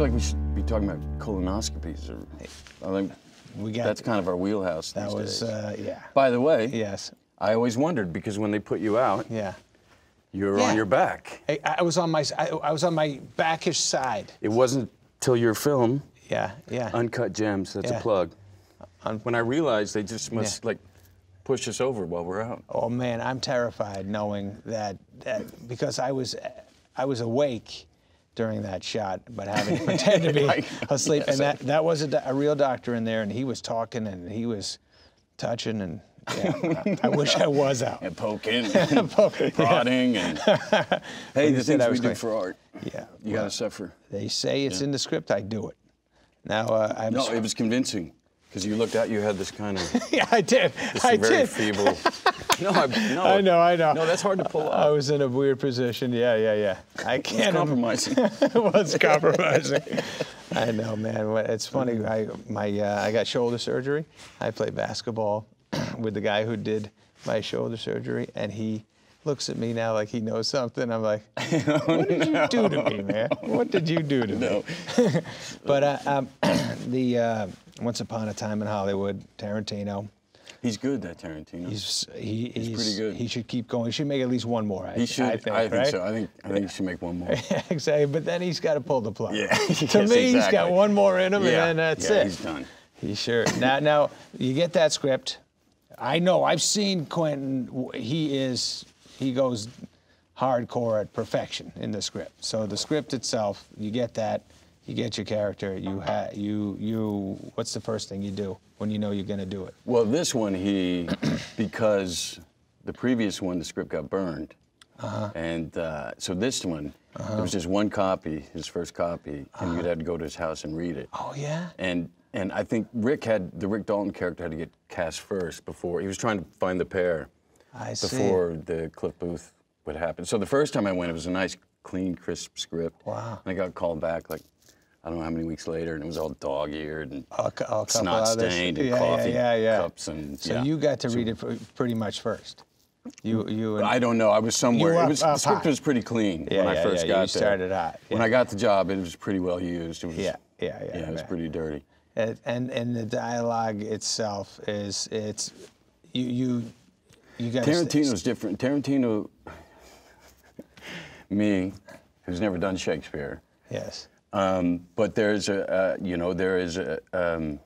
like we should be talking about colonoscopies. I think that's kind of our wheelhouse these days. Yeah. By the way, yes. I always wondered because when they put you out, yeah, you were on your back. I was on my backish side. It wasn't till your film. Yeah. Uncut Gems. That's a plug. When I realized they just must like push us over while we're out. Oh man, I'm terrified knowing that because I was awake during that shot, but having to pretend to be asleep. And that was a real doctor in there, and he was talking and he was touching, and I wish I was out. And poking, and prodding, and hey, the things we do for art. Yeah, you gotta suffer. They say it's in the script. I do it. Now no, it was convincing. Because you looked out, you had this kind of... yeah, I did. This very feeble... No, I know. No, that's hard to pull off. I was in a weird position. Yeah. I can't... It was compromising. It was compromising. I know, man. It's funny. I got shoulder surgery. I played basketball with the guy who did my shoulder surgery, and he looks at me now like he knows something. I'm like, what did you do to me, man? What did you do to me? But Once Upon a Time in Hollywood, Tarantino. He's good, that Tarantino. He's pretty good. He should keep going. He should make at least one more. He should. I think right? so. I think he should make one more. Exactly. But then he's got to pull the plug. Yeah. To me, he's got one more in him, and then that's it. He's done. He's sure. Now you get that script. I know. I've seen Quentin. He goes hardcore at perfection in the script. So the script itself, you get that. You get your character. What's the first thing you do when you know you're going to do it? Well, this one because the previous one, the script got burned, and so this one, there was just one copy, his first copy, and you'd had to go to his house and read it. Oh yeah. And I think the Rick Dalton character had to get cast first before he was trying to find the pair. Before the Cliff Booth would happen. So the first time I went, it was a nice, clean, crisp script. Wow. And I got called back like, I don't know how many weeks later, and it was all dog-eared and snot-stained and coffee cups. And, so you got to read it pretty much first. I don't know. I was somewhere. The script was pretty clean when I first got there. You started hot. When I got the job, it was pretty well used. It was, it was pretty dirty. And the dialogue itself is you got. Tarantino's different. Tarantino, me, who's never done Shakespeare. Yes. But there's there is a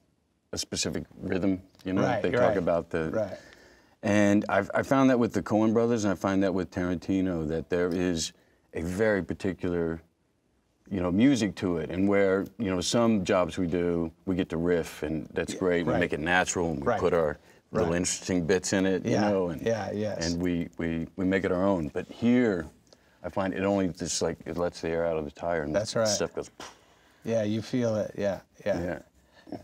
specific rhythm. They talk about the. Right. And I found that with the Coen brothers, and I find that with Tarantino, that there is a very particular, music to it, and where some jobs we do, we get to riff, and that's great. We make it natural, and we put our little interesting bits in it, and we make it our own. But here, I find it only just like it lets the air out of the tire, and that's right. Stuff goes. Yeah, you feel it. Yeah.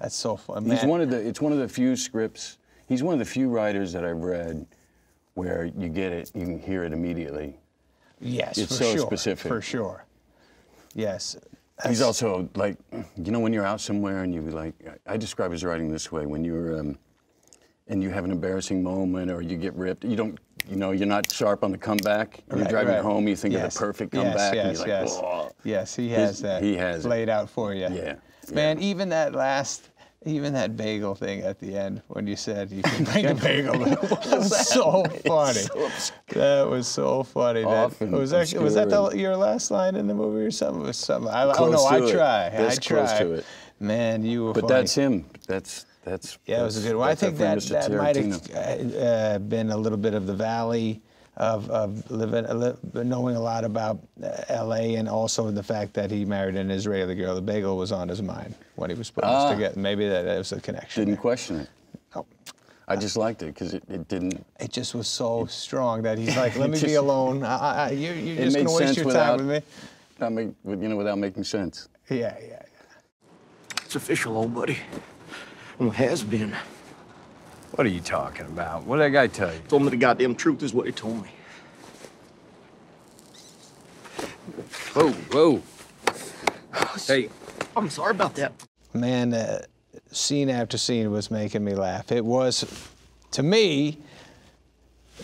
That's so fun. Man. It's one of the few scripts. He's one of the few writers that I've read where you get it, you can hear it immediately. Yes, it's so specific. For sure. Yes. He's also like, when you're out somewhere and you like, I describe his writing this way: when you're and you have an embarrassing moment or you get ripped, you don't, you're not sharp on the comeback. And you're driving home, you think of the perfect comeback, and you're like, whoa. Yes, he has that. He has laid out for you. Yeah. Man, even that bagel thing at the end when you said you can bring a bagel. That was so funny. That was so funny. Was that your last line in the movie or something? It was something. I try. To it. Man, you were funny. But that's him. That's it was a good one. I think that might have been a little bit of the valley of knowing a lot about L.A. and also the fact that he married an Israeli girl. The bagel was on his mind when he was putting this together. Maybe that was a connection. Didn't question it. No. I just liked it because it didn't. It just was so strong that he's like, let me be alone. You're just going to waste your time with me. Without making sense. Yeah. It's official, old buddy. Well, it has been. What are you talking about? What did that guy tell you? Told me the goddamn truth is what he told me. Whoa. Hey. I'm sorry about that. Man, scene after scene was making me laugh. It was, to me,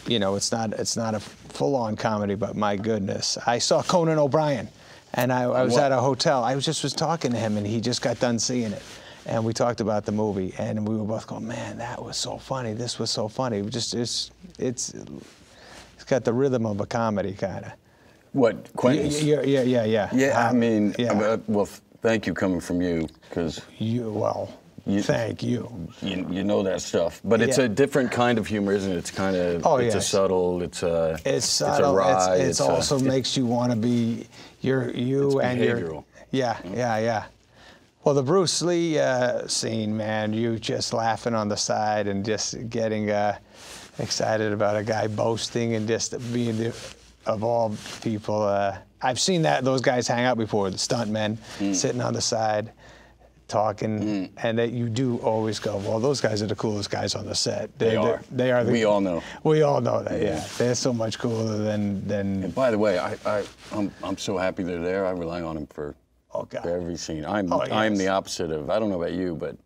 it's not a full-on comedy, but my goodness. I saw Conan O'Brien And I was what? at a hotel. I was talking to him, and he just got done seeing it. And we talked about the movie, and we were both going, man, that was so funny. This was so funny. It's got the rhythm of a comedy, kind of. What, Quentin's? Yeah. Yeah, I mean, yeah. well, thank you coming from you, because... Thank you. You know that stuff, but it's a different kind of humor, isn't it? It's kind of, it's a subtle, it's a wry. It also makes you want to be, you it's and behavioral. Yeah. Well, the Bruce Lee scene, man, you just laughing on the side and just getting excited about a guy boasting and just being of all people. I've seen those guys hang out before, the stuntmen sitting on the side talking, and that you do always go, well, those guys are the coolest guys on the set. They are. We all know. We all know that. Yeah. They're so much cooler than. And by the way, I'm so happy they're there. I rely on them for every scene. I'm the opposite of. I don't know about you, but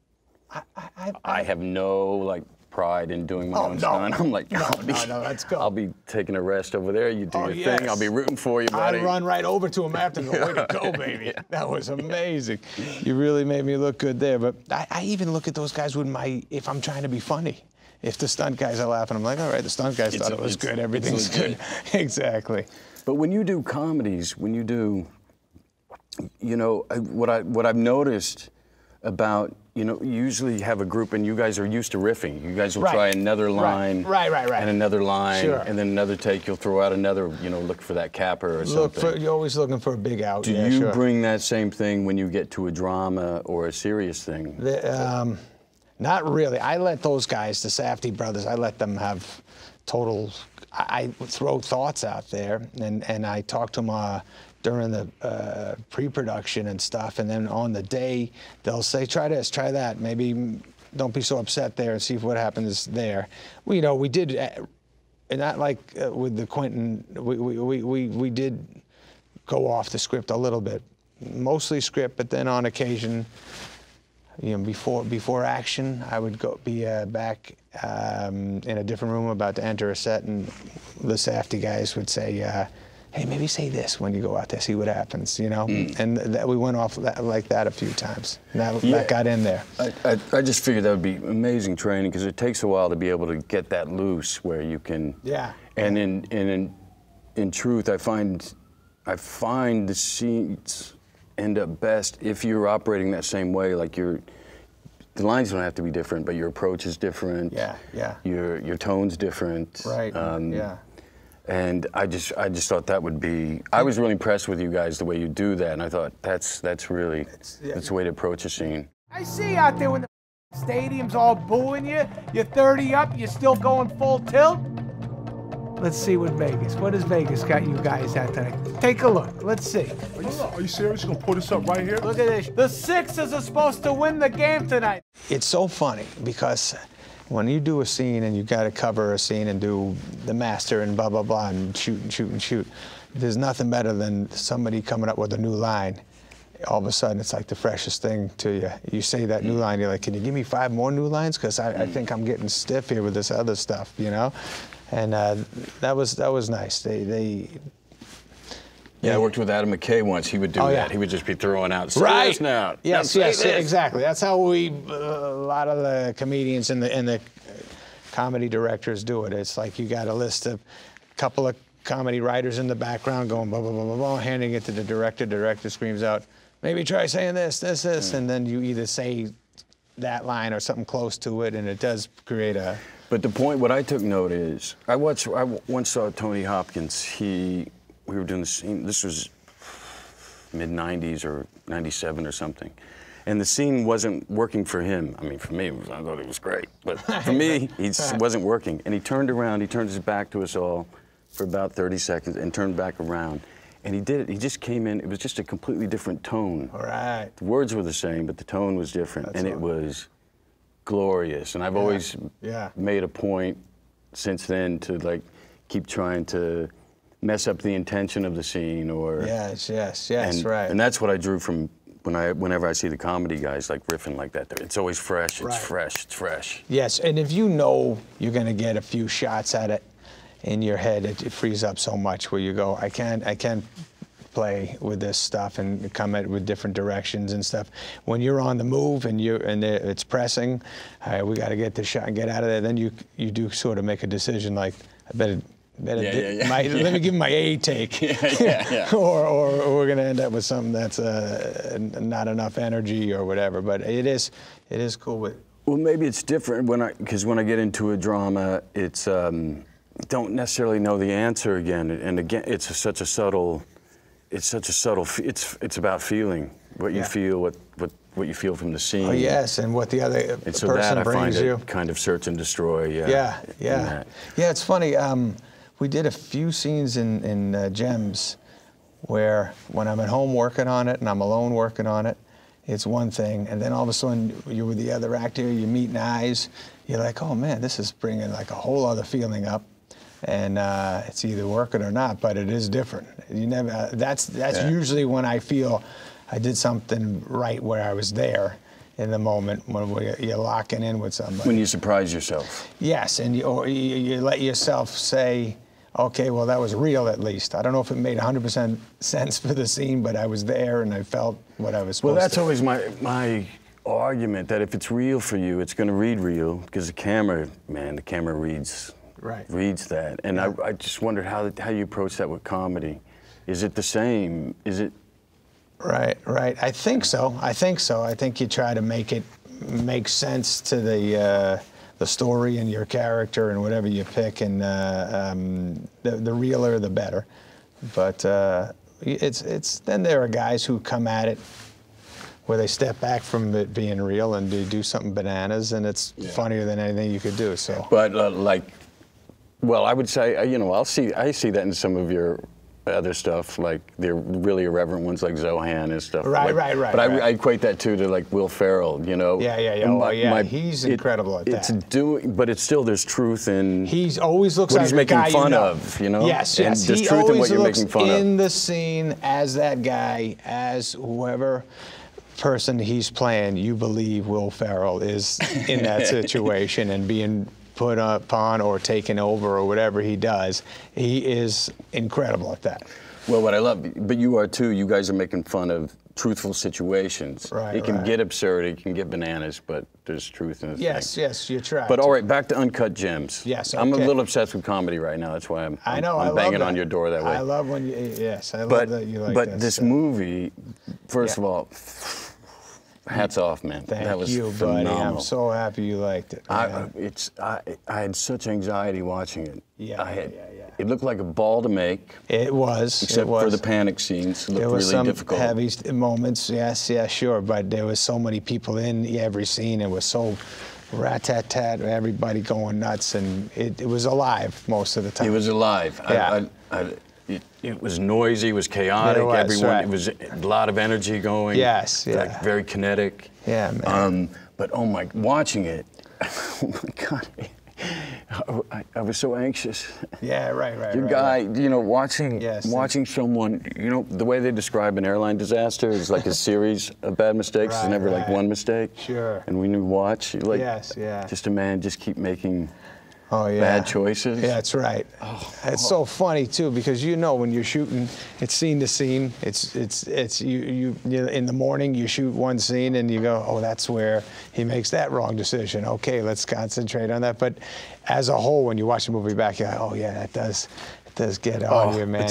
I have no pride in doing my own stunt. I'm like, no, let's go. I'll be taking a rest over there. You do your thing. I'll be rooting for you, buddy. I'd run right over to him after and go, way to go, baby. That was amazing. You really made me look good there. But I even look at those guys if I'm trying to be funny. If the stunt guys are laughing, I'm like, all right, the stunt guys thought it was good. Everything's good. Exactly. But when you do comedies, when you do, what I've noticed about, you usually have a group and you guys are used to riffing. You guys will try another line. Right. And another line. Sure. And then another take, you'll throw out another, look for that capper or something. You're always looking for a big out. Do you bring that same thing when you get to a drama or a serious thing? Not really. I let those guys, the Safdie brothers, I let them have total, I throw thoughts out there and I talk to them during the pre-production and stuff, and then on the day they'll say, try this, try that, maybe don't be so upset there and see what happens there. We did, and not like with the Quentin, we did go off the script a little bit, mostly script, but then on occasion, before action, I would be back in a different room about to enter a set, and the Safdie guys would say, hey, maybe say this when you go out there, see what happens, And we went off like that a few times. That got in there. I just figured that would be amazing training, because it takes a while to be able to get that loose where you can. Yeah. And in truth, I find the scenes end up best if you're operating that same way. Like the lines don't have to be different, but your approach is different. Yeah. Your tone's different. Right. Yeah. And I just thought that would be. I was really impressed with you guys the way you do that, and I thought that's really that's the way to approach a scene. I see you out there when the stadium's all booing you. You're 30 up. You're still going full tilt. Let's see what has Vegas got you guys at tonight? Take a look. Let's see. Are you serious? You're gonna put this up right here? Look at this. The Sixers are supposed to win the game tonight. It's so funny because when you do a scene and you got to cover a scene and do the master and blah, blah, blah, and shoot, there's nothing better than somebody coming up with a new line. All of a sudden, it's like the freshest thing to you. You say that new line, you're like, can you give me 5 more new lines? Because I think I'm getting stiff here with this other stuff, And that was nice. Yeah, I worked with Adam McKay once. He would do that. He would just be throwing out, say this now. Yes, exactly. That's how a lot of the comedians and the comedy directors do it. It's like you got a list of a couple of comedy writers in the background going blah, blah, blah, blah, blah, handing it to the director. Director screams out, maybe try saying this, and then you either say that line or something close to it, and it does create a... But the point, what I took note is, I once saw Tony Hopkins. We were doing the scene, this was mid-90s or 97 or something. And the scene wasn't working for him. I mean, for me, I thought it was great. But for me, it wasn't working. And he turned around, he turned his back to us all for about 30 seconds and turned back around. And he did it, he just came in, it was just a completely different tone. All right. The words were the same, but the tone was different. And it was glorious. And I've always made a point since then to keep trying to mess up the intention of the scene, or yes, right. And that's what I drew from whenever I see the comedy guys riffing like that. It's always fresh. It's fresh. Yes, and if you know you're going to get a few shots at it in your head, it frees up so much where you go, I can't play with this stuff and come at it with different directions and stuff. When you're on the move and it's pressing, we got to get this shot and get out of there. Then you do sort of make a decision like, I better let me give him my A take, or we're gonna end up with something that's not enough energy or whatever. But it is cool with. Well, maybe it's different because when I get into a drama, it's don't necessarily know the answer again, and again, it's such a subtle. It's about feeling what you feel, what you feel from the scene. Oh yes, and what the other so person that brings I find you. It kind of search and destroy. Yeah. It's funny. We did a few scenes in Gems where when I'm at home working on it and I'm alone working on it, it's one thing, and then all of a sudden you're with the other actor, you're meeting eyes, you're like, oh man, this is bringing like a whole other feeling up, and it's either working or not, but it is different. You never. That's usually when I feel I did something right, where I was there in the moment when you're locking in with somebody. When you surprise yourself. Yes, and you let yourself say, okay, well, that was real at least. I don't know if it made 100% sense for the scene, but I was there and I felt what I was supposed to. Well, that's always my argument, that if it's real for you, it's going to read real, because the camera reads that. And I just wondered how you approach that with comedy. Is it the same? Is it? Right. I think so. I think you try to make it make sense to the story and your character and whatever you pick, and the realer the better. But it's then there are guys who come at it where they step back from it being real and do something bananas, and it's funnier than anything you could do. So. But well, I would say I see that in some of your other stuff, like the really irreverent ones like Zohan and stuff. Right. But I equate that too to like Will Ferrell, you know. Yeah. He's incredible at that. But it's still, there's truth in. He always looks what like he's making guy fun you know. of, you know. Yes. And there's he truth in what always you're looks making fun in of. the scene as that guy, as whoever person he's playing. You believe Will Ferrell is in that situation and being put upon or taken over or whatever he does. He is incredible at that. Well, what I love, but you are too, you guys are making fun of truthful situations. Right, it can get absurd, it can get bananas, but there's truth in the thing. Yes, you try. But all right, back to Uncut Gems. Yes, okay. I'm a little obsessed with comedy right now, that's why I'm banging on your door that way. I love when you, I love that you like But this movie, first of all, hats off, man. Thank was you, phenomenal. buddy. I'm so happy you liked it. I had such anxiety watching it. Yeah. It looked like a ball to make. It was. Except for the panic scenes. It looked was really difficult. There was some heavy moments, yes, sure. But there was so many people in every scene. It was so rat-tat-tat, everybody going nuts, and it was alive most of the time. It was alive. Yeah. It was noisy, it was chaotic, it was a lot of energy going. Yes, yeah. Like very kinetic. Yeah, man. But watching it, oh my God. I was so anxious. Yeah, right. Your guy, you know, watching someone, you know, the way they describe an airline disaster is like a series of bad mistakes. It's never like one mistake. Sure. And when you watch, like, just a man just keep making bad choices. Yeah, that's right. It's so funny too, because you know when you're shooting, it's scene to scene. It's you in the morning you shoot one scene and you go, oh, that's where he makes that wrong decision. Okay, let's concentrate on that. But as a whole, when you watch the movie back, you're like, oh yeah, that does get on you, man.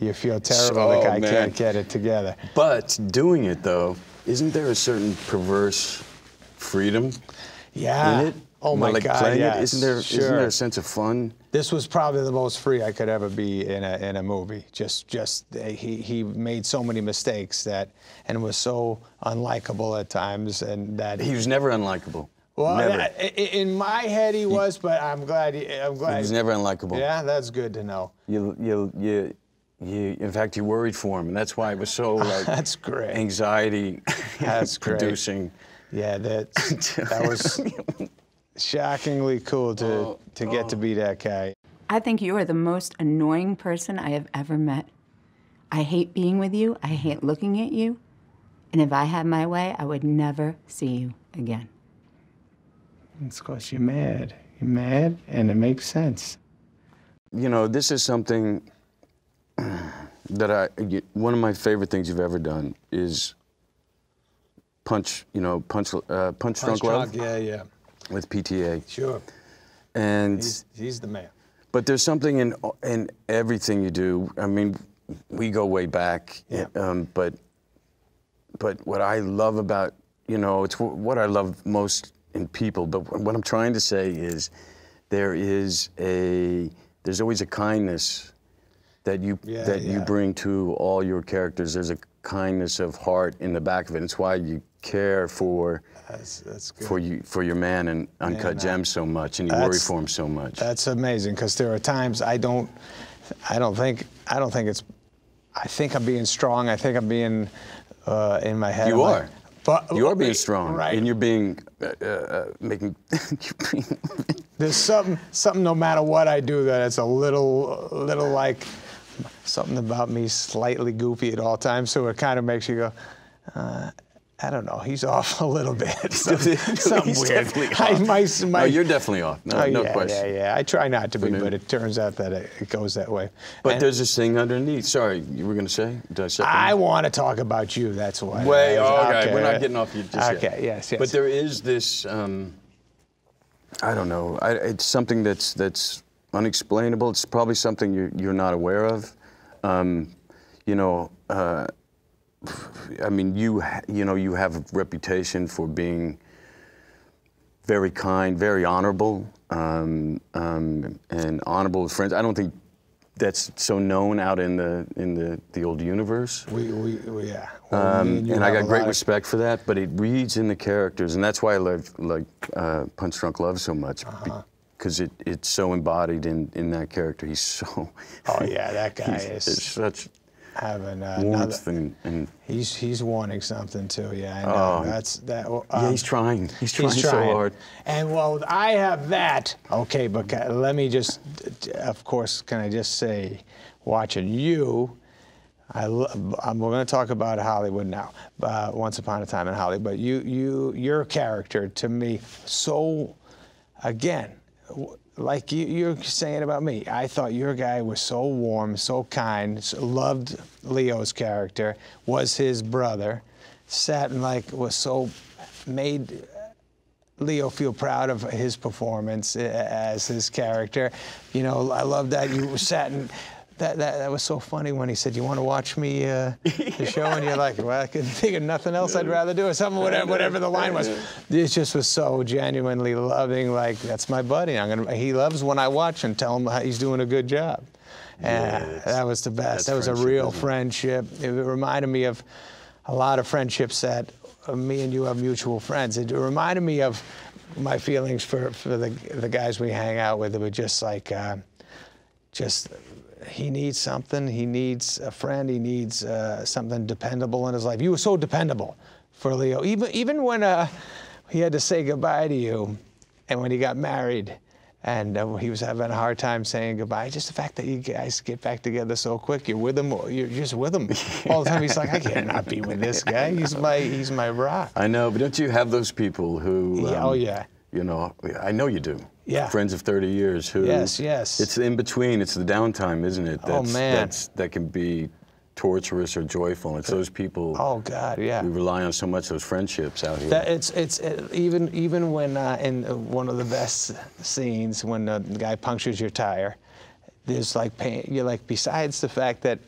You feel terrible. The guy can't get it together. But doing it though, isn't there a certain perverse freedom in it? Oh my God! Playing yes, it, isn't there a sense of fun? This was probably the most free I could ever be in a movie. He made so many mistakes and was so unlikable at times, and that he was never unlikable. Well, never. In my head he was, but I'm glad. He was never unlikable. Yeah, that's good to know. In fact, you worried for him, and that's why it was so like that's great. Anxiety that's producing. Great. Yeah, that was shockingly cool to get to be that guy. I think you are the most annoying person I have ever met. I hate being with you. I hate looking at you. And if I had my way, I would never see you again. It's because you're mad. You're mad, and it makes sense. You know, this is something one of my favorite things you've ever done is Punch Drunk Love. Yeah. With PTA. Sure. And he's the man. But there's something in everything you do. I mean, we go way back. Yeah. But what I love about, it's what I love most in people. But what I'm trying to say is, there's always a kindness that you bring to all your characters. There's a kindness of heart in the back of it. It's why you care for your man in Uncut Gems so much, and you worry for him so much. That's amazing, because there are times I think I'm being strong. I think I'm being in my head. You are. But you are being strong, right? And you're being There's something no matter what I do that it's a little like something about me slightly goofy at all times. So it kind of makes you go, I don't know. He's off a little bit. Something weird. No, you're definitely off. No question. Yeah. I try not to be, but it turns out that it goes that way. But there's this thing underneath. Sorry, you were going to say? I want to talk about you. That's why. Okay. We're not getting off you just yet. Okay. Yes. But there is this. I don't know. It's something that's unexplainable. It's probably something you're not aware of. I mean, you have a reputation for being very kind, very honorable, and honorable with friends. I don't think that's so known out in the old universe. Yeah. And I got great respect for that, but it reads in the characters, and that's why I like Punch Drunk Love so much, because it's so embodied in that character. He's so. Oh yeah, that guy is such. Having warmth and he's wanting something too. Yeah, I know. Yeah, he's trying. He's trying so hard. And well, I have that. Okay, but let me just, of course, can I just say, watching you, we're going to talk about Hollywood now. Once Upon a Time in Hollywood. But your character to me, so again. Like you're saying about me, I thought your guy was so warm, so kind, loved Leo's character, was his brother, made Leo feel proud of his performance as his character. I love that you sat and that was so funny when he said, "You want to watch me the show?" And you're like, "Well, I couldn't think of nothing else I'd rather do," or something, whatever the line was. It just was so genuinely loving. Like, that's my buddy. He loves when I watch and tell him how he's doing a good job. And that was the best. That was a real friendship. It reminded me of a lot of friendships that me and you have mutual friends. It reminded me of my feelings for the guys we hang out with. It was just like, he needs something. He needs a friend. He needs something dependable in his life. You were so dependable for Leo. Even when he had to say goodbye to you, and when he got married, and he was having a hard time saying goodbye. Just the fact that you guys get back together so quick. You're with him. You're just with him all the time. He's like, I can't not be with this guy. He's my rock. I know, but don't you have those people who? Oh yeah. I know you do. Yeah. Friends of 30 years who. Yes. It's in between. It's the downtime, isn't it? Man. That can be torturous or joyful. It's those people. Oh God, yeah. We rely on so much those friendships out here. Even when in one of the best scenes when the guy punctures your tire, there's like pain. You're like, besides the fact that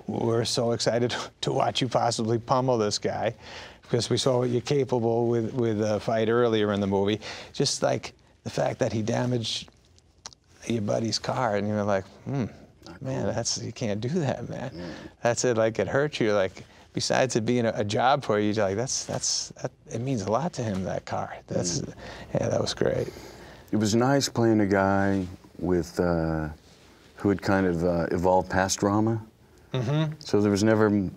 we're so excited to watch you possibly pummel this guy, because we saw what you're capable with a fight earlier in the movie. Just like the fact that he damaged your buddy's car, and you're like, man, you can't do that, man. That's it. Like, it hurts you. Like, besides it being a job for you, you're like, it means a lot to him, that car. Yeah, that was great. It was nice playing a guy with who had kind of evolved past drama. So there was never.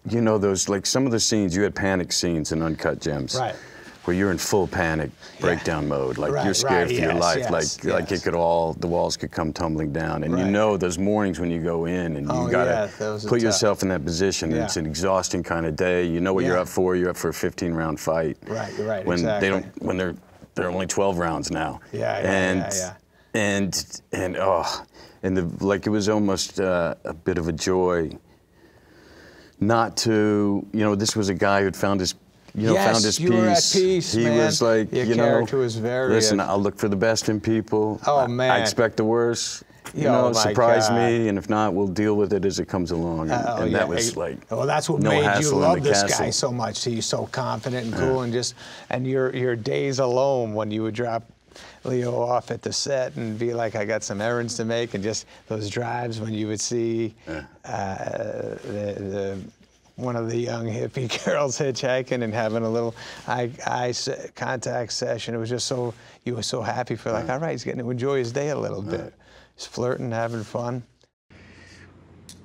Those, like, some of the scenes, you had panic scenes in Uncut Gems. Right. Where you're in full panic breakdown mode. Like, you're scared for your life. Like it could the walls could come tumbling down. And those mornings when you go in and you gotta put yourself in that position. Yeah. It's an exhausting kind of day. You know what you're up for. You're up for a 15-round fight. Right, When exactly. they're only 12 rounds now. Yeah. like it was almost a bit of a joy not to, this was a guy who'd found his, found his you peace. were at peace, He man. was like, Your character was very. listen, I'll look for the best in people. Oh, man. I expect the worst. Oh, my surprise God. me, and if not, we'll deal with it as it comes along. And that was like, well, that's what no made you hassle in love the this castle. guy so much. He's so confident and cool, and your days alone when you would drop Leo off at the set and be like, I got some errands to make, and just those drives when you would see one of the young hippie girls hitchhiking and having a little eye contact session. It was just so, you were so happy for like, all right, he's getting to enjoy his day a little bit. He's flirting, having fun.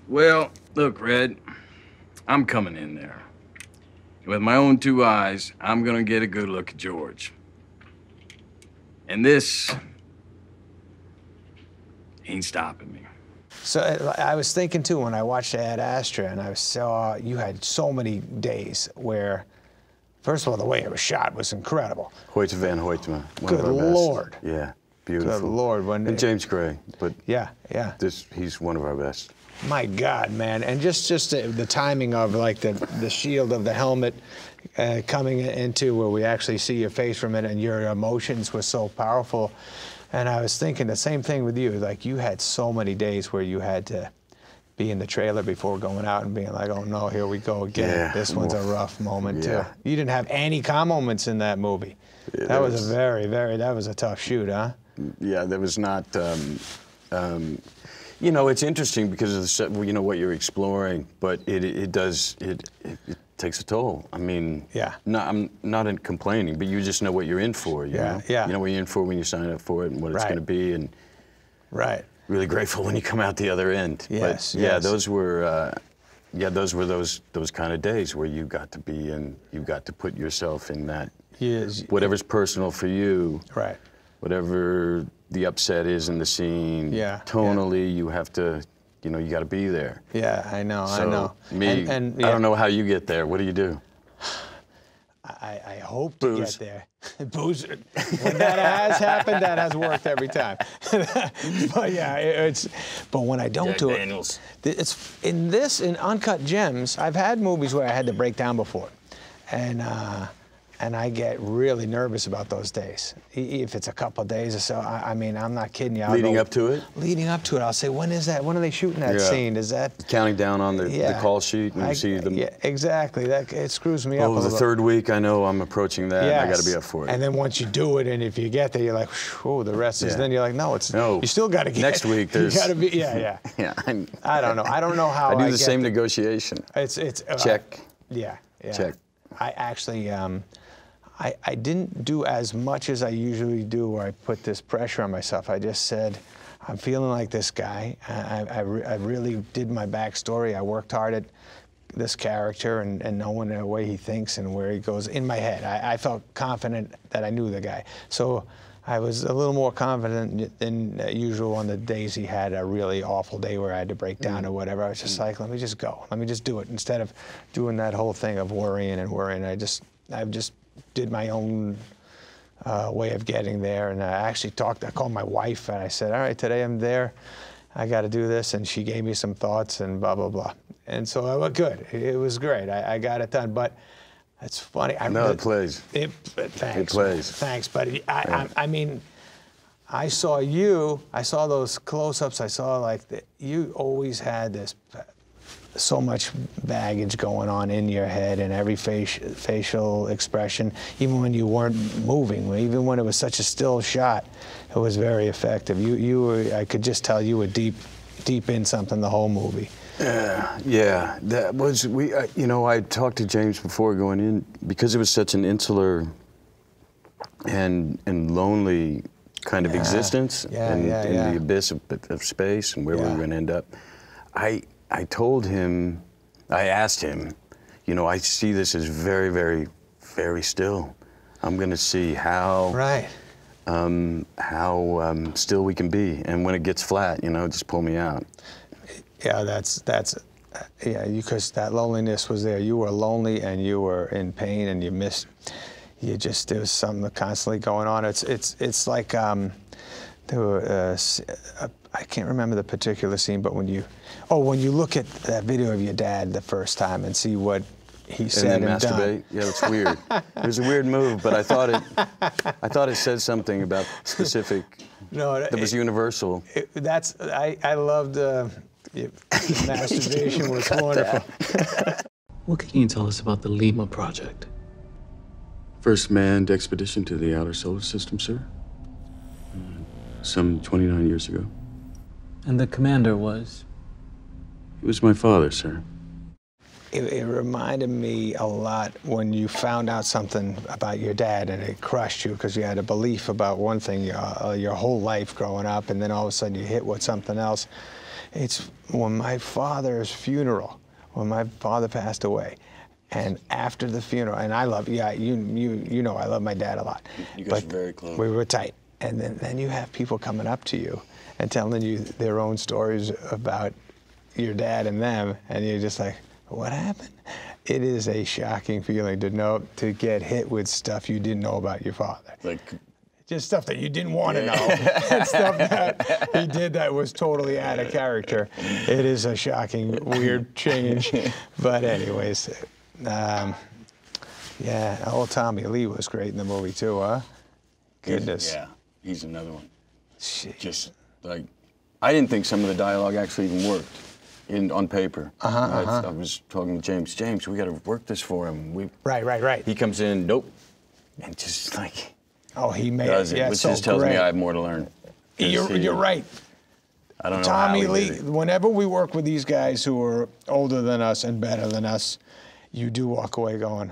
Well, look, Red, I'm coming in there. With my own 2 eyes, I'm gonna get a good look at George. And this ain't stopping me. So I was thinking too, when I watched Ad Astra and I saw you had so many days where, first of all, the way it was shot was incredible. Hoyte van Hoytema, one Good of our best. Lord. Yeah, beautiful. Good Lord. And James Gray, but yeah. he's one of our best. My God, man. And just the timing of like the shield of the helmet coming into where we actually see your face from it, and your emotions were so powerful. And I was thinking the same thing with you. Like, you had so many days where you had to be in the trailer before going out and being like, oh no, here we go again. Yeah. This one's a rough moment Yeah. too. You didn't have any calm moments in that movie. Yeah, that was a that was a tough shoot, huh? Yeah, that was not, it's interesting because of the, what you're exploring, but it takes a toll. I mean, I'm not complaining, but you just know what you're in for. You know? You know what you're in for when you sign up for it and what it's going to be, and really grateful when you come out the other end. Yes, but yeah, those were those kind of days where you got to be and you got to put yourself in that. Whatever's personal for you. Right. Whatever the upset is in the scene. Tonally, you have to. You got to be there. Yeah, I know, so I know. Me, I don't know how you get there. What do you do? I hope to get there. Booze. When that has happened, that has worked every time. But yeah, but when I don't do it, it's in Uncut Gems, I've had movies where I had to break down before. And I get really nervous about those days. If it's a couple of days or so, I mean, I'm not kidding you. Leading up to it? Leading up to it, I'll say, when is that? When are they shooting that scene? Is that? Counting down on the call sheet when you see them. Yeah, exactly. It screws me up. Oh, the third week, I know I'm approaching that. And I got to be up for it. And then once you do it, and if you get there, you're like, oh, the rest is. Then you're like, no, you still got to get. Next week, there's. You got to be. Yeah. I don't know. I don't know how. I do the same negotiation. It's check. Yeah. Check. I actually. I didn't do as much as I usually do where I put this pressure on myself. I just said, I'm feeling like this guy. I really did my backstory. I worked hard at this character and knowing the way he thinks and where he goes in my head. I felt confident that I knew the guy. So I was a little more confident than usual on the days he had a really awful day where I had to break down or whatever. I was just like, let me just go. Let me just do it. Instead of doing that whole thing of worrying, I just did my own way of getting there. And I called my wife and I said, all right, today I'm there. I got to do this. And she gave me some thoughts and blah, blah, blah. And so I was good. It was great. I got it done. But it's funny. No, it plays. Thanks. It plays. Thanks, buddy. I mean, I saw those close-ups. I saw you always had this so much baggage going on in your head and every facial expression, even when you weren't moving, even when it was such a still shot, it was very effective. I could just tell you were deep in something the whole movie. Yeah, that was, I talked to James before going in, because it was such an insular and lonely kind of existence in the abyss of space and where we were going to end up. I told him, I asked him, I see this as very, very, very still. I'm going to see how still we can be, and when it gets flat, just pull me out. Yeah, because that loneliness was there. You were lonely and you were in pain and there was something constantly going on. It's like there were, I can't remember the particular scene, but when you look at that video of your dad the first time and see what he said and masturbate. done. Yeah, it's weird. It was a weird move, but I thought it said something about specific. No, that was universal. I loved masturbation was wonderful. What can you tell us about the Lima project? First manned expedition to the outer solar system, sir. Some 29 years ago. And the commander was? He was my father, sir. It reminded me a lot when you found out something about your dad and it crushed you because you had a belief about one thing your whole life growing up, and then all of a sudden you hit with something else. It's when my father's funeral, when my father passed away, and after the funeral, and I love, you know I love my dad a lot. You guys are very close. We were tight. And then you have people coming up to you and telling you their own stories about your dad and them, and you're just like, what happened? It is a shocking feeling to get hit with stuff you didn't know about your father. Like, just stuff that you didn't want to know, and stuff that he did that was totally out of character. It is a shocking, weird change. But anyways, yeah, old Tommy Lee was great in the movie too, huh? Goodness. Yeah, he's another one. Jeez. Just like, I didn't think some of the dialogue actually even worked on paper. I was talking to James. James, we got to work this for him. Right. He comes in, nope, and just like, oh, he made does it. it, Yeah, which so just tells great. me I have more to learn. You're right. I don't know Tommy how he Lee, did it. whenever we work with these guys who are older than us and better than us, you do walk away going,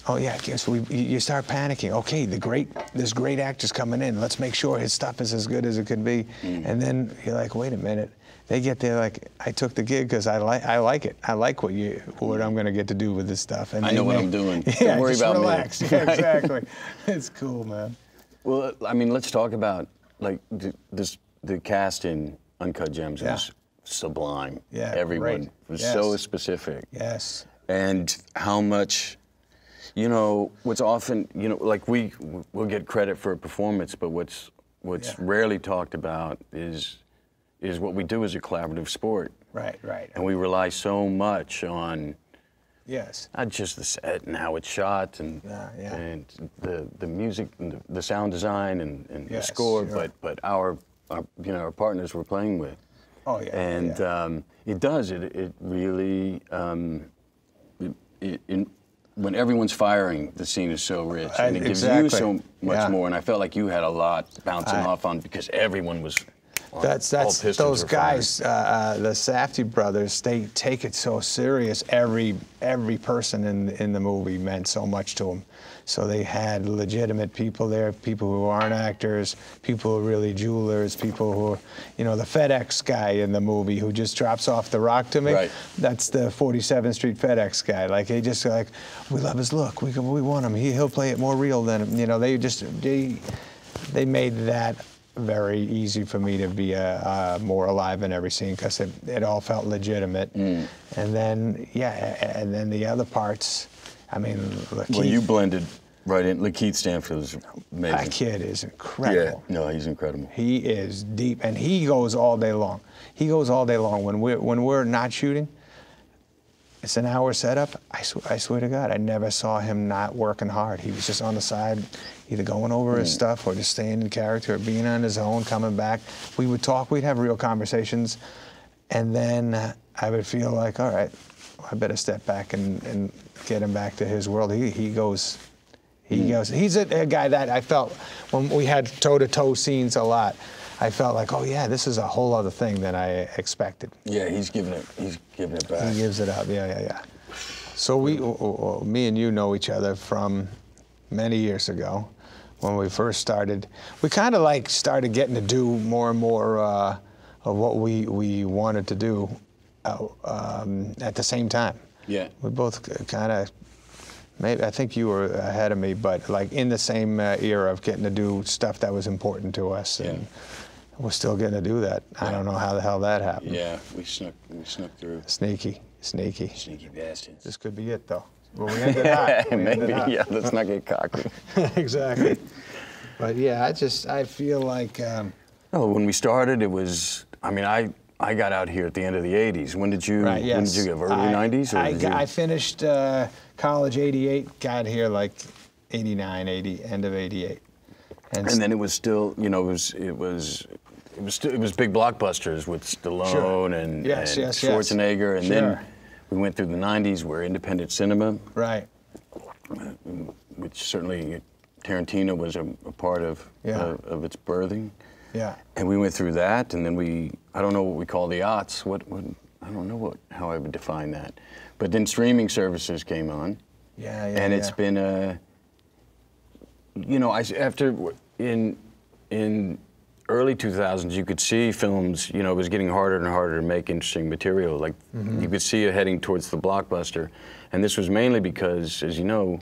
oh yeah, I guess you start panicking. Okay, this great actor's coming in. Let's make sure his stuff is as good as it can be. And then you're like, wait a minute. They get there like, I took the gig because I like it. I like what I'm going to get to do with this stuff. And I know what I'm doing. Yeah, Don't worry just about relax. me. Yeah, exactly. It's cool, man. Well, I mean, let's talk about like the cast in Uncut Gems was sublime. Yeah, everyone great. was Yes. so specific. Yes. And how much, you know, what's often, you know, like we'll get credit for a performance, but what's rarely talked about is what we do as a collaborative sport. Right. And we rely so much on Yes. not just the set and how it's shot and the music and the sound design and the Yes, score, sure. but our partners we're playing with. Oh yeah. And it really when everyone's firing, the scene is so rich and it gives you so much more. And I felt like you had a lot bouncing off on because everyone was. That's those guys, the Safdie brothers. They take it so serious. Every person in the movie meant so much to them. So they had legitimate people there, people who aren't actors, people who are really jewelers, people who are, you know, the FedEx guy in the movie who just drops off the rock to me. Right. That's the 47th Street FedEx guy. Like they just like, we love his look. We want him. He'll play it more real than him. You know. They made that very easy for me to be more alive in every scene because it all felt legitimate. And then and then the other parts, I mean, Well, you blended right in. Lakeith Stanfield is amazing. That kid is incredible. Yeah, no, he's incredible. He is deep, and he goes all day long. He goes all day long when we're not shooting. It's an hour setup. I swear to God, I never saw him not working hard. He was just on the side, either going over his stuff or just staying in character or being on his own, coming back. We would talk, we'd have real conversations, and then I would feel like, all right, I better step back and get him back to his world. He goes. He's a guy that I felt when we had toe-to-toe scenes a lot. I felt like, oh yeah, this is a whole other thing than I expected. Yeah, he's giving it back. He gives it up, yeah. So me and you know each other from many years ago when we first started. We kind of like started getting to do more and more of what we wanted to do at the same time. Yeah. We both kind of, maybe, I think you were ahead of me, but like in the same era of getting to do stuff that was important to us. And we're still getting to do that. I don't know how the hell that happened. Yeah, we snuck through. Sneaky. Sneaky bastards. This could be it, though. Well, we ended hot. Maybe, yeah, let's not get cocky. Exactly. But yeah, I feel like. No, when we started, it was. I mean, I got out here at the end of the '80s. When did you? Right, yes. When did you go? Early '90s? I finished college '88. Got here like '89, end of '88. And then it was still, you know, it was big blockbusters with Stallone and Schwarzenegger, and then we went through the '90s where independent cinema, right, which certainly Tarantino was a part of its birthing. Yeah. And we went through that, and then I don't know what we call the aughts. I don't know how I would define that. But then streaming services came on. Yeah. And it's been you know, in early 2000s, you could see films, you know, it was getting harder and harder to make interesting material. Like, you could see it heading towards the blockbuster. And this was mainly because, as you know,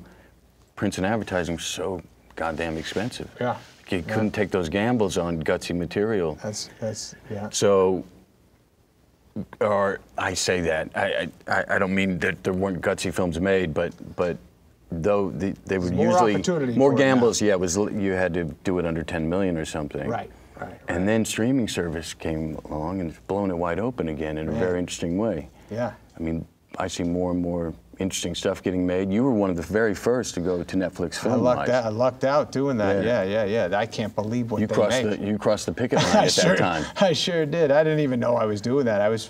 print and advertising was so goddamn expensive. Yeah. You couldn't take those gambles on gutsy material. That's So, or I say that, I don't mean that there weren't gutsy films made, but though they would usually more gambles. Yeah, it was, you had to do it under 10 million or something. Right. And then streaming service came along and it's blown it wide open again in a very interesting way. Yeah. I mean, I see more and more interesting stuff getting made. You were one of the very first to go to Netflix Film Live. I lucked out doing that. Yeah. I can't believe what they make. You crossed the picket line at that time. I sure did. I didn't even know I was doing that. I was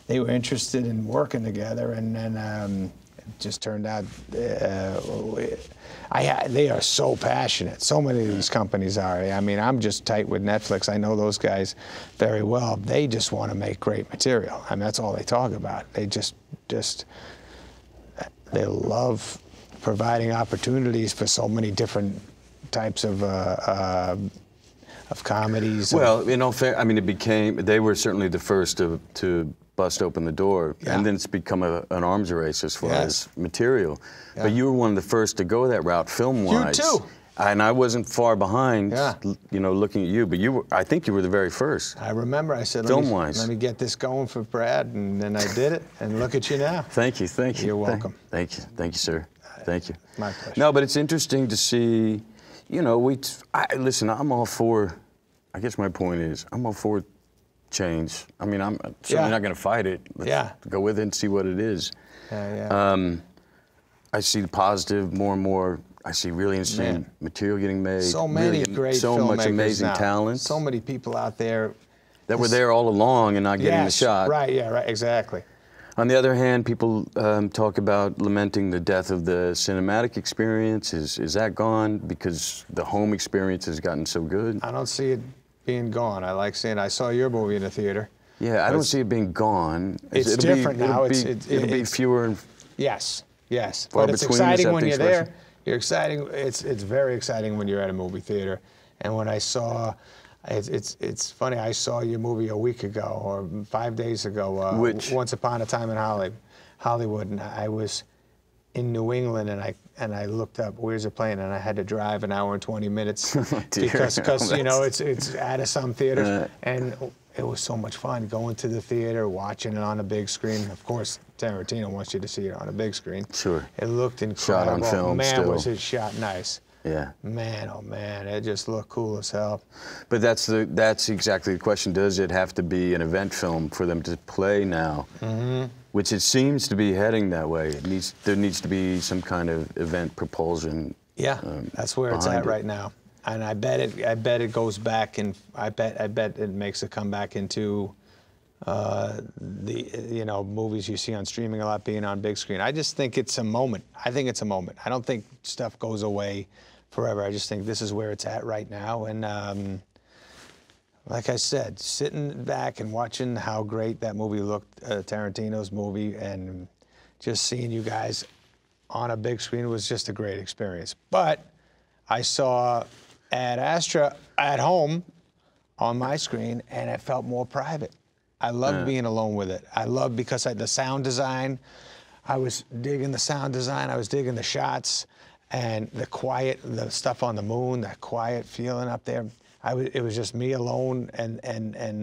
they were interested in working together, and then it just turned out they are so passionate. So many of these companies are. I mean, I'm just tight with Netflix. I know those guys very well. They just want to make great material. I mean, that's all they talk about. They just they love providing opportunities for so many different types of comedies. Well, in all fair, I mean, they were certainly the first to bust open the door, and then it's become an arms race as far as material. Yeah. But you were one of the first to go that route, film-wise. You too. And I wasn't far behind, you know, looking at you, but I think you were the very first. I remember I said, let me get this going for Brad, and then I did it, and look at you now. Thank you. You're welcome. Thank you, sir. Thank you. My pleasure. No, but it's interesting to see, you know, listen, I'm all for, I guess my point is, I'm all for change. I mean, I'm certainly not going to fight it. Let's go with it and see what it is. I see the positive more and more. I see really interesting material getting made. So many great filmmakers so much amazing now. talent. So many people out there that were there all along and not getting the shot. Right, exactly. On the other hand, people talk about lamenting the death of the cinematic experience. Is that gone because the home experience has gotten so good? I don't see it being gone. I like seeing. I saw your movie in the theater. Yeah, I don't see it being gone. It's different now. It'll be fewer and yes. But it's exciting when you're there. You're exciting. It's very exciting when you're at a movie theater. And when I saw, it's funny. I saw your movie a week ago or 5 days ago. Which? Once Upon a Time in Hollywood, and I was in New England, and I looked up where's it playing, and I had to drive an hour and 20 minutes because you know it's out of some theaters, and it was so much fun going to the theater, watching it on a big screen. Of course, Tarantino wants you to see it on a big screen. Sure. It looked incredible. Shot on film. Man, still. was it shot nice. Yeah. Man, oh man, it just looked cool as hell. But that's exactly the question. Does it have to be an event film for them to play now? Mm-hmm. Which it seems to be heading that way. There needs to be some kind of event propulsion. Yeah, that's where it's at right now. And I bet it goes back, and I bet it makes a comeback into the movies you see on streaming a lot being on big screen. I just think it's a moment. I don't think stuff goes away forever. I just think this is where it's at right now. And like I said, sitting back and watching how great that movie looked, Tarantino's movie, and just seeing you guys on a big screen was just a great experience. But I saw at Astra at home on my screen, and it felt more private. I loved being alone with it. I loved because the sound design, I was digging the sound design, I was digging the shots, and the stuff on the moon, that quiet feeling up there. It was just me alone and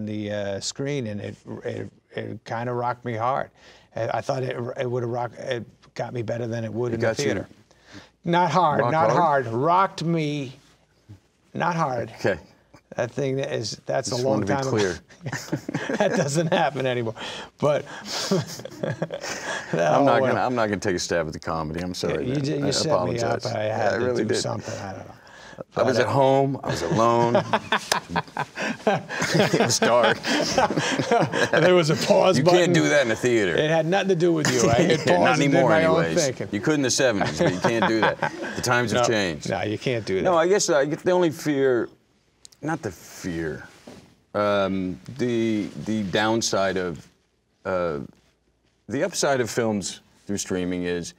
the screen, and it kind of rocked me hard. I thought it would have it got me better than it would in the theater. Not hard, rocked me not hard. Okay. That thing that's Just a long wanted to time be clear. ago. That doesn't happen anymore. But I'm not gonna take a stab at the comedy. I'm sorry. you man. you I set me apologize. up. I had to really do did. something. I don't know. I was at home. I was alone. It was dark. There was a pause You button. can't do that in a theater. It had nothing to do with you. I hit pause Not and did anymore, my own anyways. thinking. You could in the 70s, but you can't do that. The times have changed. No, you can't do that. No, I guess the only fear, not the fear, the downside of, the upside of films through streaming is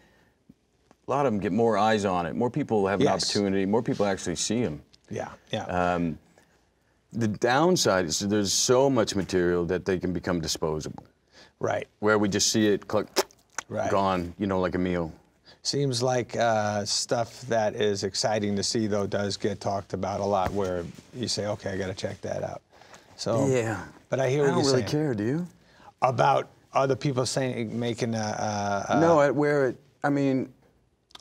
a lot of them get more eyes on it. More people have an opportunity. More people actually see them. Yeah, yeah. The downside is there's so much material that they can become disposable. Right. Where we just see it, click, Right. gone, you know, like a meal. Seems like stuff that is exciting to see, though, does get talked about a lot, where you say, okay, I got to check that out. So, Yeah. But I hear what I you're don't really saying. care, do you? About other people saying, making No, where it, I mean,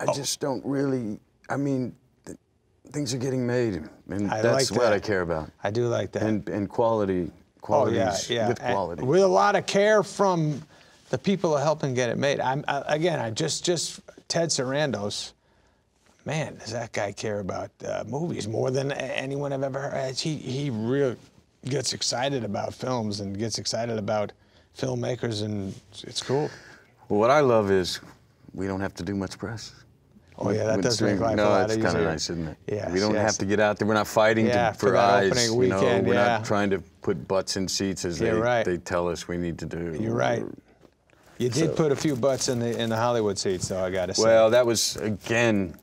I just don't really, I mean, things are getting made, and I that's like what that. I care about. I do like that. And quality, Oh, yeah, yeah. with quality. And with a lot of care from the people who are helping get it made. I just Ted Sarandos, man, does that guy care about movies more than anyone I've ever heard? He really gets excited about films and gets excited about filmmakers, and it's cool. Well, what I love is we don't have to do much press. Oh yeah, that With does make streaming. life a No, lot it's easier. kind of nice, isn't it? Yes, we don't yes. have to get out there. We're not fighting Yeah, for for that eyes. opening You know, weekend, we're yeah. not trying to put butts in seats as You're they tell us we need to do. You're right. You did put a few butts in the Hollywood seats, though, I gotta say. Well, that was again,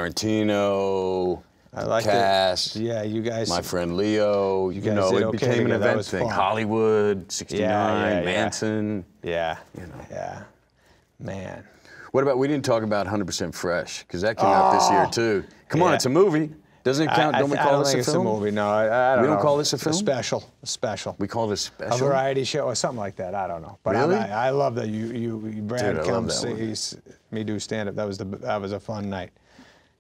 Tarantino. I like cast. Yeah, you guys. My friend Leo. You guys know, did it okay became an together. That event was thing. fun. Hollywood, 69, Yeah. Manson. Yeah. You know. Yeah. Man. What about, we didn't talk about 100% Fresh, because that came out this year too. Come on, Yeah. it's a movie. Doesn't it count? Don't we I call don't this think a it's film? a movie. No, I don't We know. don't call this a film? A special. We call it a A special? variety show or something like that. I don't know. But Really? I love that you Brad Dude, I love comes that one. see me do stand up. That was a fun night.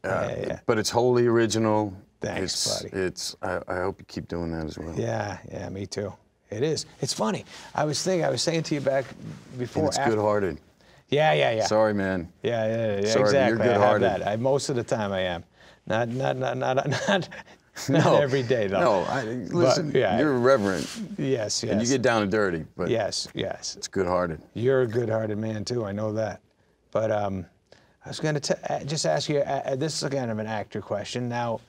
Yeah. But it's wholly original. Thanks, buddy. I hope you keep doing that as well. Yeah, me too. It is. It's funny. I was saying to you back before. And it's good-hearted. Yeah. Sorry, man. Yeah, Sorry, but exactly. you're I have good-hearted. that. Most of the time I am. Not No. every day though. No, listen, yeah. you're irreverent. Yes. And you get down and dirty, but Yes. it's good-hearted. You're a good-hearted man too. I know that. But I was going to just ask you. This is kind of an actor question. Now,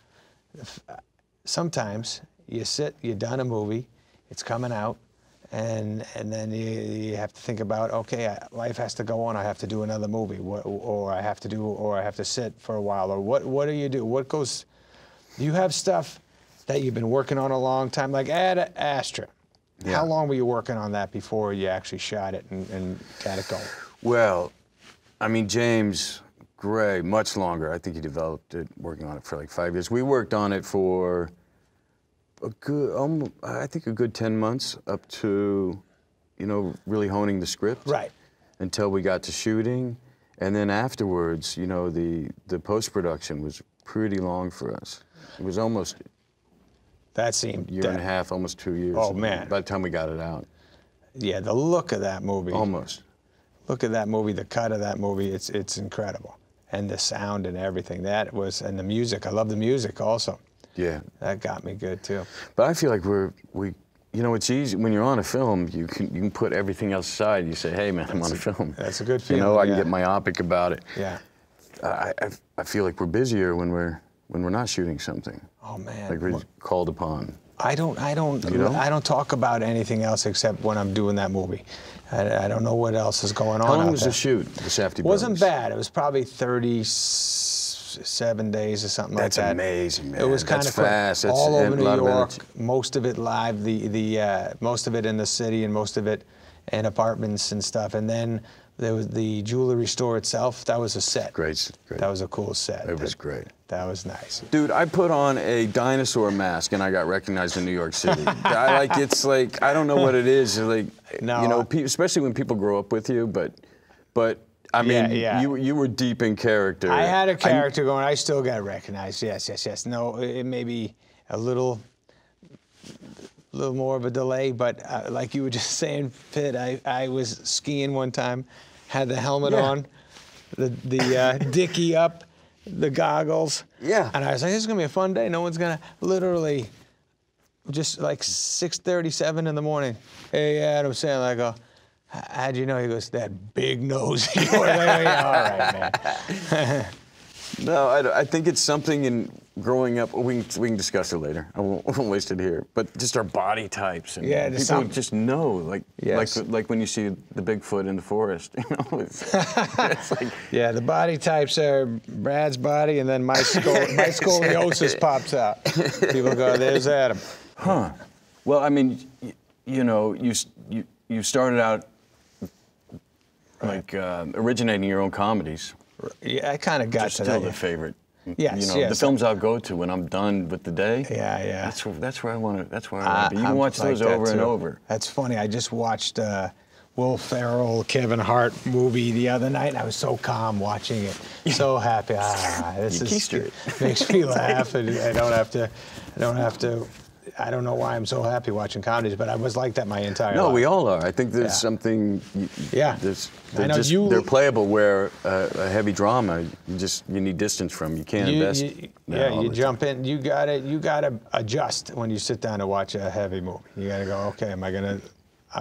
sometimes you're done a movie, it's coming out, and then you have to think about, okay, life has to go on. I have to do another movie, or I have to sit for a while, or what do you do? Do you have stuff that you've been working on a long time, like Astra? Yeah. How long were you working on that before you actually shot it and got it going? Well, I mean, James Gray, much longer. I think he developed it, working on it for like 5 years. We worked on it for a good 10 months, up to, really honing the script. Right. Until we got to shooting. And then afterwards, the post-production was pretty long for us. It was almost That seemed a year and a half, almost 2 years. Oh, man. By the time we got it out. Yeah, the look of that movie. Almost. Look at that movie, the cut of that movie, it's incredible. And the sound and everything. And the music. I love the music also. Yeah. That got me good too. But I feel like it's easy when you're on a film. You can put everything else aside. You say, "Hey, man, I'm on a film." That's a good feeling. I can get myopic about it. Yeah. I feel like we're busier when we're not shooting something. Oh man. Like we're called upon. I don't talk about anything else except when I'm doing that movie. I don't know what else is going on. How long out was there. the shoot? The Safdie Wasn't Brothers? bad. It was probably 37 days or something like that. That's amazing, man. It was kind That's of quick. fast. That's all over a New lot of York. energy. Most of it live. Most of it in the city, and most of it in apartments and stuff. And then there was the jewelry store itself. That was a set. Great. That was a cool set. It was great. That was nice. Dude, I put on a dinosaur mask and I got recognized in New York City. I don't know what it is. Like, No. especially when people grow up with you, but I mean, yeah. you were deep in character. I had a character going. I still got recognized. Yes. No, it may be a little more of a delay, but like you were just saying, Pitt, I was skiing one time, had the helmet on, the dicky up, the goggles. Yeah. And I was like, this is gonna be a fun day. No one's gonna literally just like 6:37 in the morning. Hey, Adam Sandler. I go, how'd you know? He goes, that big nose. All right, man. No, I think it's something in growing up. We can discuss it later. I won't waste it here. But just our body types, and people just know, like when you see the Bigfoot in the forest. You know, it's like yeah, the body types are Brad's body, and then my scoliosis pops out. People go, there's Adam. Huh. Well, I mean, you know, you started out like originating your own comedies. Yeah, I kind of got Just to still that. the favorite. Yes, you know, yes. the films I'll go to when I'm done with the day. Yeah. That's where I want to. That's where I want to be. You can watch those like over and over. That's funny. I just watched Will Ferrell, Kevin Hart movie the other night. I was so calm watching it, so happy. This makes me laugh, and I don't have to. I don't know why I'm so happy watching comedies, but I was like that my entire life. No, we all are. I think there's something. They're playable. Where a heavy drama, you need distance from. You can't invest. You jump in. You gotta adjust when you sit down to watch a heavy movie. You gotta go. Okay, am I gonna?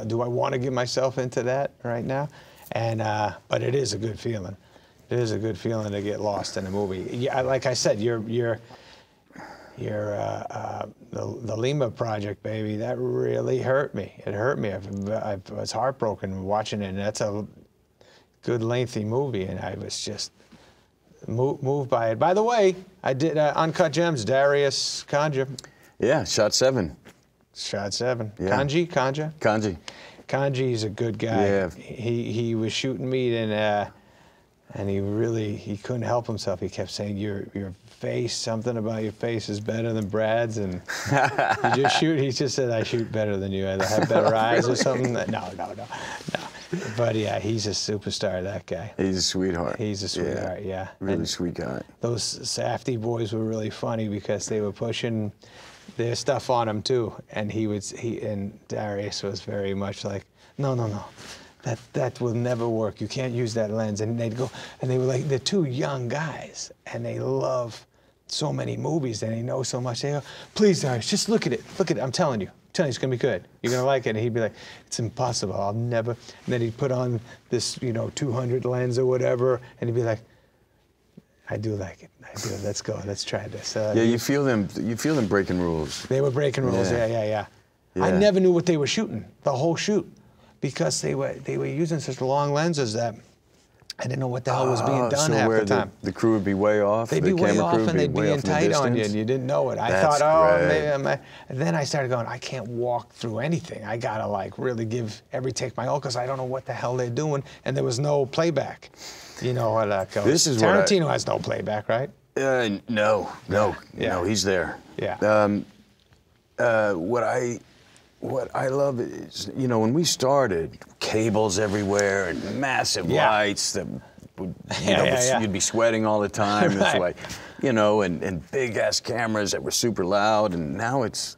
Do I want to get myself into that right now? And but it is a good feeling. It is a good feeling to get lost in a movie. Yeah, like I said, the Lima project, baby, that really hurt me. It hurt me. I was heartbroken watching it, and that's a good lengthy movie, and I was just moved by it. By the way, I did Uncut Gems, Darius Kanja. Yeah, shot 7. Shot 7. Yeah. Kanji. Kanji's a good guy. Yeah. He was shooting meat, and he couldn't help himself. He kept saying, your face, something about your face is better than Brad's, and he just said, I shoot better than you. I have better eyes or something. No. But yeah, he's a superstar, that guy. He's a sweetheart. He's a sweetheart, yeah. Really sweet guy. Those Safdie boys were really funny because they were pushing their stuff on him too, and and Darius was very much like, no. That will never work. You can't use that lens. And they'd go, and they were like, they're two young guys, and they love so many movies, and they know so much. They go, please, Darius, just look at it. Look at it. I'm telling you, it's gonna be good. You're gonna like it. And he'd be like, it's impossible. I'll never. And then he'd put on this, 200 lens or whatever, and he'd be like, I do like it. I do. Let's go. Let's try this. You feel them. You feel them breaking rules. They were breaking rules. Yeah. I never knew what they were shooting the whole shoot, because they were using such long lenses that I didn't know what the hell was being done half the time. The crew would be way off. They'd be way off, and they'd be in tight on you, and you didn't know it. I thought, maybe I'm. And then I started going, I can't walk through anything. I gotta really give every take my all, because I don't know what the hell they're doing, and there was no playback. You know how that goes. Tarantino has no playback, right? No, he's there. Yeah. What I love is, when we started, cables everywhere and massive lights that would, you'd be sweating all the time. It's like, and big ass cameras that were super loud. And now it's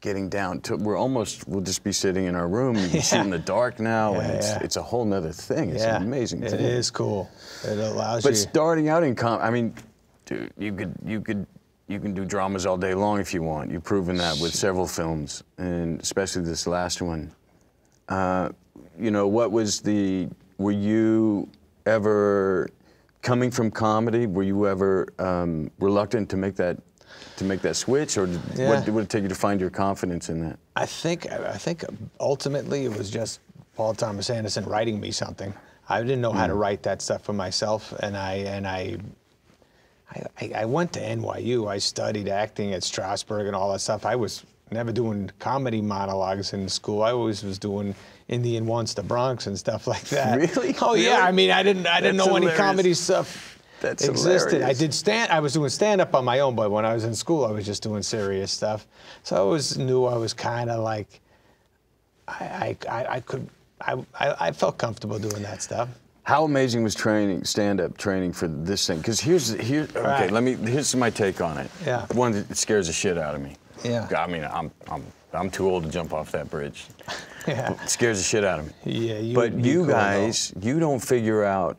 getting down to, we'll just be sitting in our room and you shoot in the dark now, and it's a whole nother thing. It's an amazing thing. It is cool. It allows you. But starting out in dude, you can do dramas all day long if you want. You've proven that with several films, and especially this last one. Were you ever, coming from comedy, were you ever reluctant to make that switch, or what would it take you to find your confidence in that? I think ultimately it was just Paul Thomas Anderson writing me something. I didn't know how to write that stuff for myself, and I went to NYU. I studied acting at Strasberg and all that stuff. I was never doing comedy monologues in school. I always was doing Indian Wants the Bronx and stuff like that. Really? Oh yeah. I mean, I didn't know any comedy stuff existed. Hilarious. I was doing stand-up on my own, but when I was in school, I was just doing serious stuff. So I always knew I was kind of like, I felt comfortable doing that stuff. How amazing was stand-up training for this thing? Because okay, Right. here's my take on it. Yeah. One, it scares the shit out of me. Yeah. I mean, I'm too old to jump off that bridge. Yeah. It scares the shit out of me. Yeah. But you guys, you don't figure out.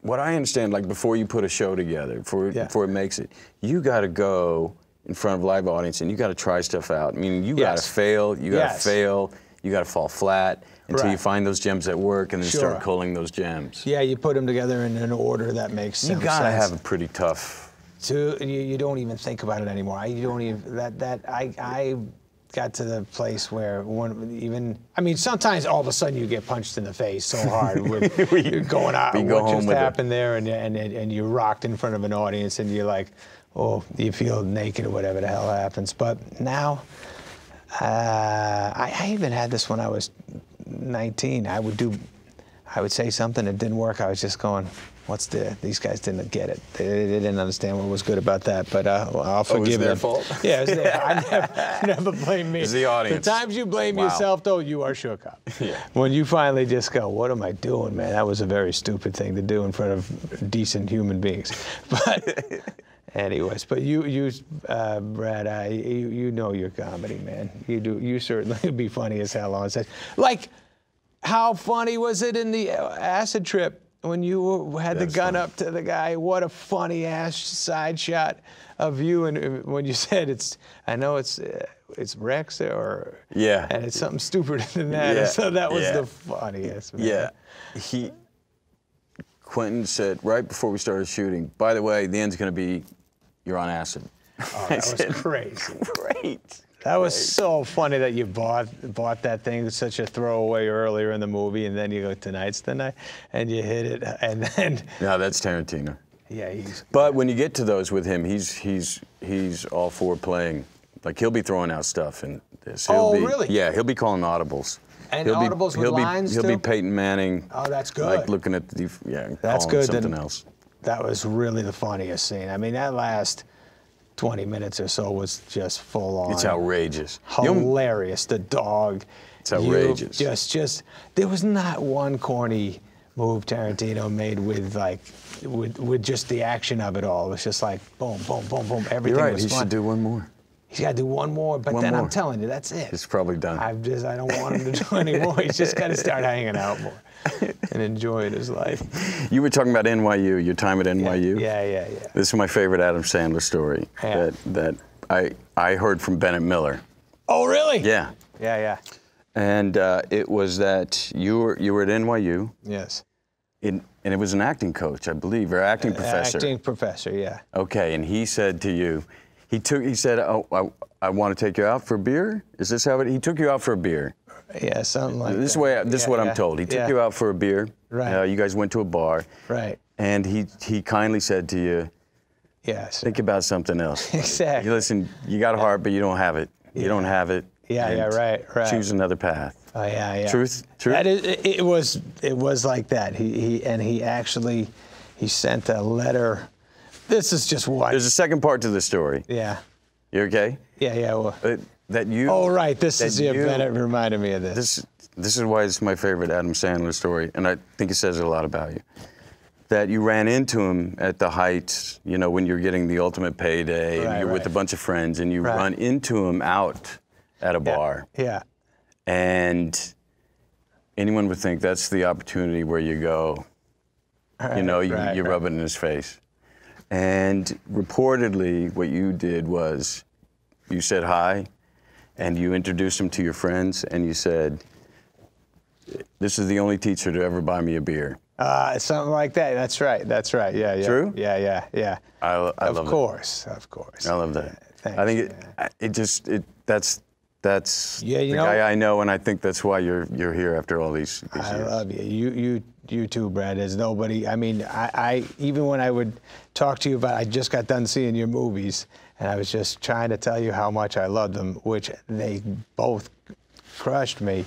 What I understand, like before you put a show together, before it makes it, you got to go in front of a live audience and you got to try stuff out. I mean, you got to fail. You got to fail. You got to fall flat until you find those gems that work and then start culling those gems. Yeah, you put them together in an order that makes sense. You got to have a pretty tough. You don't even think about it anymore. I got to the place where I mean, sometimes all of a sudden you get punched in the face so hard with going out. What just happened there, and you're rocked in front of an audience, and you're like, oh, you feel naked or whatever the hell happens. But now, I even had this when I was 19. I would say something that didn't work. I was just going, these guys didn't get it. They didn't understand what was good about that, but I'll forgive them. It was their fault? Yeah, it was I never blame me. It's the audience. The times you blame yourself, though, you are shook up. Yeah. When you finally just go, what am I doing, man? That was a very stupid thing to do in front of decent human beings. But anyways, but you Brad, you know your comedy, man. You do. You certainly be funny as hell on stage. Like, how funny was it in the acid trip? When you had the gun up to the guy, what a funny ass side shot of you, and when you said I know it's Rex and it's something stupider than that. Yeah. So that was the funniest. Man. Yeah, Quentin said right before we started shooting, by the way, the end's gonna be you're on acid. Oh, that was crazy. Great. That was so funny that you bought that thing. It was such a throwaway earlier in the movie, and then you go, tonight's the night, and you hit it, and then. No, that's Tarantino. Yeah, But when you get to those with him, he's all for playing. Like he'll be throwing out stuff in this. Really? Yeah, he'll be calling audibles. And audibles with lines He'll be Peyton Manning. Oh, that's good. Like looking at that's good. Something else. That was really the funniest scene. I mean, that last 20 minutes or so was just full on. It's outrageous. Hilarious. The dog. It's outrageous. Just there was not one corny move Tarantino made with just the action of it all. It was just like boom, boom, boom, boom. Everything was fun. He should do one more. He's got to do one more, but I'm telling you, that's it. It's probably done. I don't want him to do any more. He's just got to start hanging out more and enjoying his life. You were talking about NYU, your time at NYU. Yeah. This is my favorite Adam Sandler story that I heard from Bennett Miller. Oh, really? Yeah. Yeah. And it was that you were at NYU. Yes. And it was an acting coach, I believe, or acting professor. Acting professor, yeah. Okay, and he said to you, he said, oh, I want to take you out for a beer? Is this how he took you out for a beer? Yeah, something like this that. This is what I'm told. He took you out for a beer. Right. You guys went to a bar. Right. And he kindly said to you, yes, think about something else. Exactly. Listen, you got a heart, but you don't have it. You don't have it. Yeah, right. Choose another path. Oh, yeah. Truth? That it was like that. He actually sent a letter. This is just what. There's a second part to the story. Yeah. You okay? Yeah. Well, that you. Oh, right. Bennett reminded me of this. This is why it's my favorite Adam Sandler story, and I think it says a lot about you. That you ran into him at the heights, when you're getting the ultimate payday, and you're with a bunch of friends, and you run into him out at a bar. Yeah. And anyone would think that's the opportunity where you go, you rub it in his face. And reportedly, what you did was you said hi, and you introduced him to your friends, and you said, this is the only teacher to ever buy me a beer. Something like that. That's right. Yeah. True? Yeah. I love that. Of course. I love that. Thanks, I think that's the guy I know, and I think that's why you're here after all these years. I love you. You too, Brad. There's nobody. I mean, I even when I would talk to you about, I just got done seeing your movies, and I was just trying to tell you how much I loved them, which they both crushed me.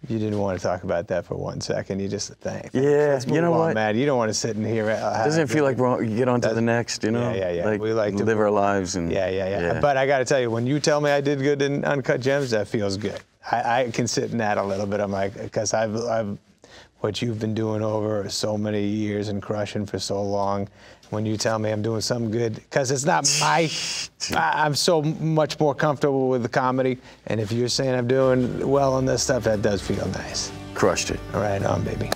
You didn't want to talk about that for 1 second. You just thank. Yeah, you know what, man? You don't want to sit in here. Doesn't it feel like you get on to the next? Yeah. Like we like to live our lives and. Yeah. But I got to tell you, when you tell me I did good in Uncut Gems, that feels good. I can sit in that a little bit. I'm like, because what you've been doing over so many years and crushing for so long. When you tell me I'm doing something good, because it's not I'm so much more comfortable with the comedy, and if you're saying I'm doing well on this stuff, that does feel nice. Crushed it. All right on, baby.